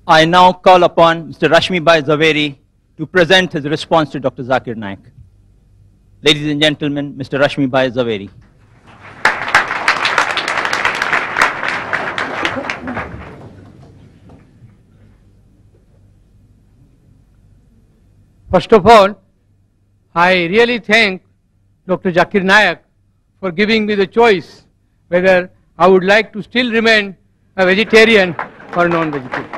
I now call upon Mr. Rashmibhai Zaveri to present his response to Dr. Zakir Naik. Ladies and gentlemen, Mr. Rashmibhai Zaveri. First of all, I really thank Dr. Zakir Naik for giving me the choice whether I would like to still remain a vegetarian or non-vegetarian.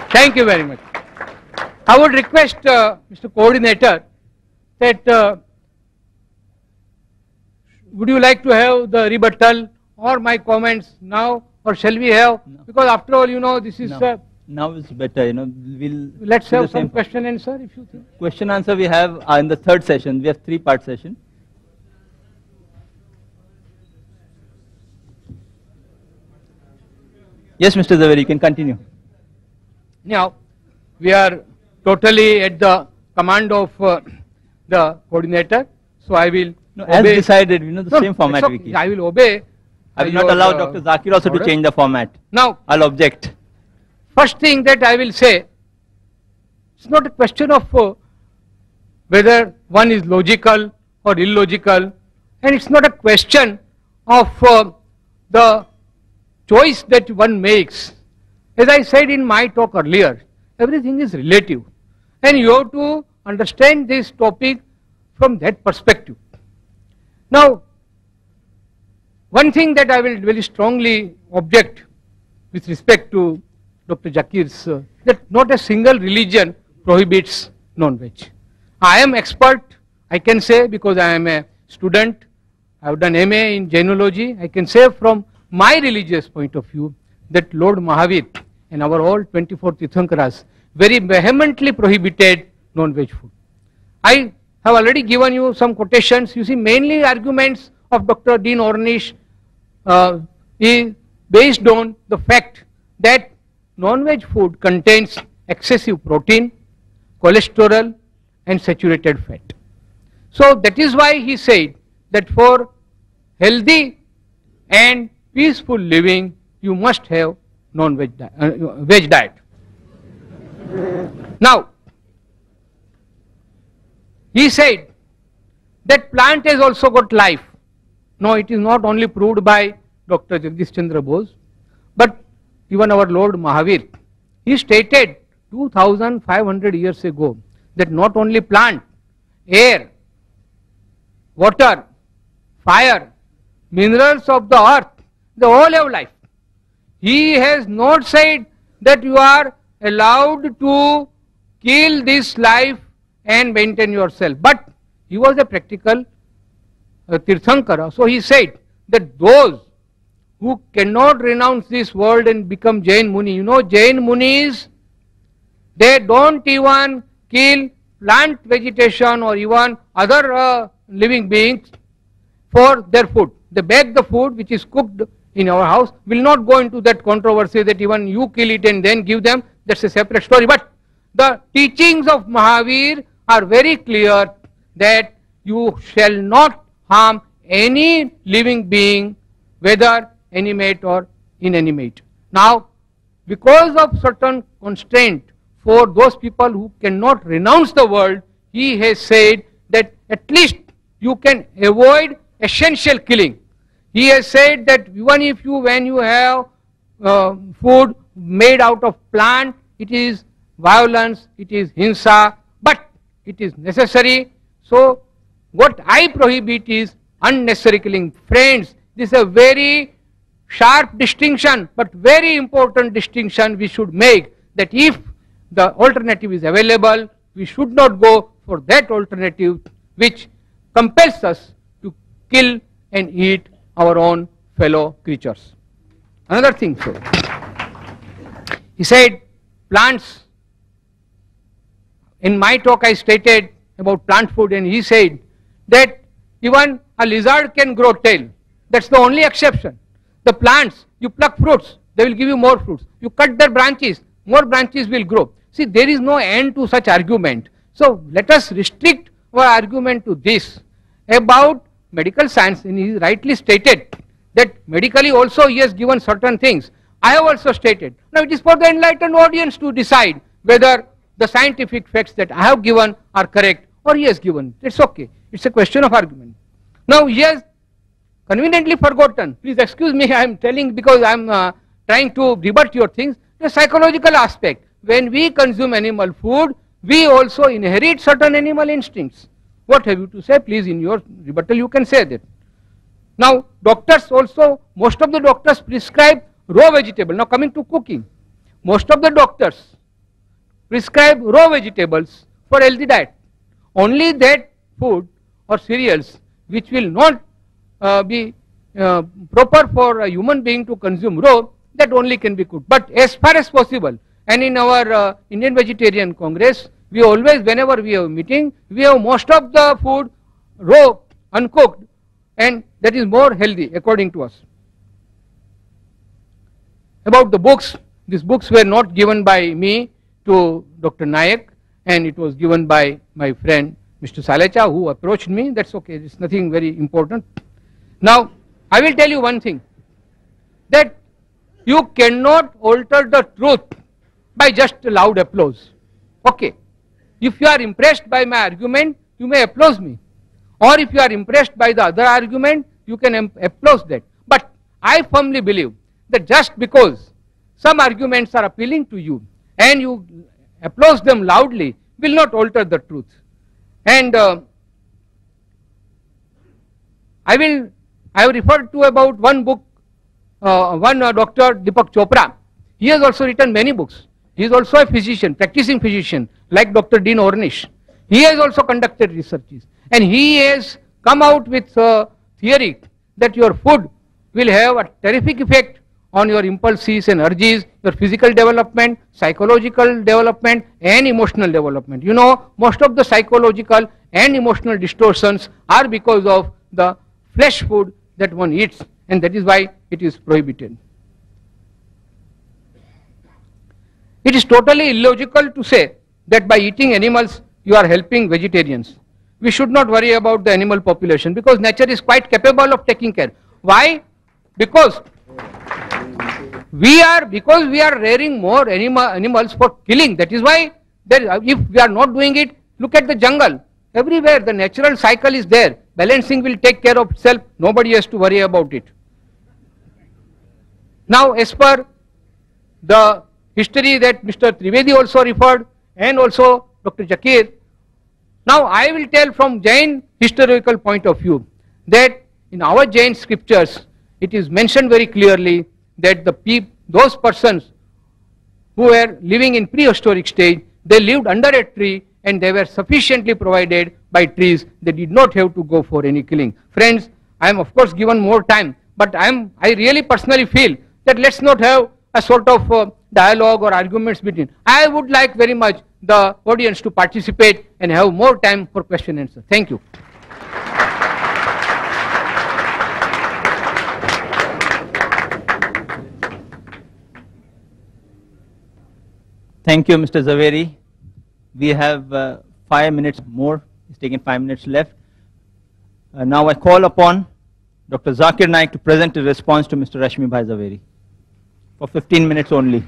Thank you very much. I would request Mr. Coordinator that would you like to have the rebuttal or my comments now, or shall we have? No. Because after all, you know, this is... No. Now it's better, you know, let's have some question and answer if you think. Question answer we have in the third session. We have 3-part session. Yes, Mr. Zaveri, you can continue. Now, we are totally at the command of the coordinator, so I will obey. As decided, you know, the same format we keep. I will obey. I will not allow Dr. Zakir also to change the format. Now, I'll object. First thing that I will say, it's not a question of whether one is logical or illogical, and it's not a question of the choice that one makes. As I said in my talk earlier, everything is relative, and you have to understand this topic from that perspective. Now, one thing that I will very strongly object with respect to Dr. Zakir's, that not a single religion prohibits non-veg. I am expert, I can say, because I am a student, I have done MA in genealogy. I can say from my religious point of view that Lord Mahavir and our all 24 Tirthankaras very vehemently prohibited non-veg food. I have already given you some quotations. You see, mainly arguments of Dr. Dean Ornish is based on the fact that non-veg food contains excessive protein, cholesterol and saturated fat. So that is why he said that for healthy and peaceful living you must have non-veg veg diet. Now, he said that plant has also got life. No, it is not only proved by Dr. Jagdish Chandra Bose, but even our Lord Mahavir, he stated 2500 years ago that not only plant, air, water, fire, minerals of the earth, they all have life. He has not said that you are allowed to kill this life and maintain yourself, but he was a practical Tirthankara. So he said that those who cannot renounce this world and become Jain Muni. You know, Jain Munis, they don't even kill plant vegetation or even other living beings for their food. They bake the food which is cooked in our house. Will not go into that controversy that even you kill it and then give them. That's a separate story. But the teachings of Mahavir are very clear that you shall not harm any living being, whether animate or inanimate. Now, because of certain constraint for those people who cannot renounce the world, he has said that at least you can avoid essential killing. He has said that even if you, when you have food made out of plant, it is violence, it is hinsa, but it is necessary. So what I prohibit is unnecessary killing. Friends, this is a very sharp distinction, but very important distinction we should make, that if the alternative is available, we should not go for that alternative which compels us to kill and eat our own fellow creatures. Another thing, so he said plants. In my talk I stated about plant food, and he said that even a lizard can grow tail. That's the only exception. The plants, you pluck fruits, they will give you more fruits. You cut their branches, more branches will grow. See, there is no end to such argument. So let us restrict our argument to this. About medical science, and he rightly stated that medically also he has given certain things. I have also stated. Now it is for the enlightened audience to decide whether the scientific facts that I have given are correct or he has given. It's okay. It's a question of argument. Now he has conveniently forgotten. Please excuse me, I am telling because I am trying to rebut your things. The psychological aspect. When we consume animal food, we also inherit certain animal instincts. What have you to say? Please, in your rebuttal you can say that. Now doctors also, most of the doctors prescribe raw vegetable. Now coming to cooking, most of the doctors prescribe raw vegetables for healthy diet. Only that food or cereals which will not be proper for a human being to consume raw, that only can be cooked. But as far as possible, and in our Indian Vegetarian Congress, we always, whenever we have a meeting, we have most of the food raw, uncooked, and that is more healthy according to us. About the books, these books were not given by me to Dr. Naik, and it was given by my friend Mr. Salecha, who approached me. That's okay, it's nothing very important. Now I will tell you one thing, that you cannot alter the truth by just loud applause. Okay, if you are impressed by my argument, you may applause me, or if you are impressed by the other argument, you can applause that. But I firmly believe that just because some arguments are appealing to you and you applause them loudly will not alter the truth. And I have referred to about one book, Dr. Deepak Chopra. He has also written many books. He is also a physician, practicing physician, like Dr. Dean Ornish. He has also conducted researches, and he has come out with a theory that your food will have a terrific effect on your impulses and urges, your physical development, psychological development, and emotional development. You know, most of the psychological and emotional distortions are because of the flesh food that one eats, and that is why it is prohibited. It is totally illogical to say that by eating animals you are helping vegetarians. We should not worry about the animal population because nature is quite capable of taking care. Why? Because we are rearing more animals for killing. That is why if we are not doing it, look at the jungle. Everywhere the natural cycle is there. Balancing will take care of itself. Nobody has to worry about it. Now, as per the history that Mr. Trivedi also referred, and also Dr. Zakir, now I will tell from Jain historical point of view that in our Jain scriptures it is mentioned very clearly that those persons who were living in prehistoric stage, they lived under a tree and they were sufficiently provided by trees. They did not have to go for any killing. Friends, I am of course given more time, but I really personally feel that let's not have a sort of dialogue or arguments between. I would like very much the audience to participate and have more time for question and answer. Thank you. Thank you, Mr. Zaveri. We have 5 minutes more. It's taken 5 minutes left. Now I call upon Dr. Zakir Naik to present a response to Mr. Rashmibhai Zaveri for 15 minutes only.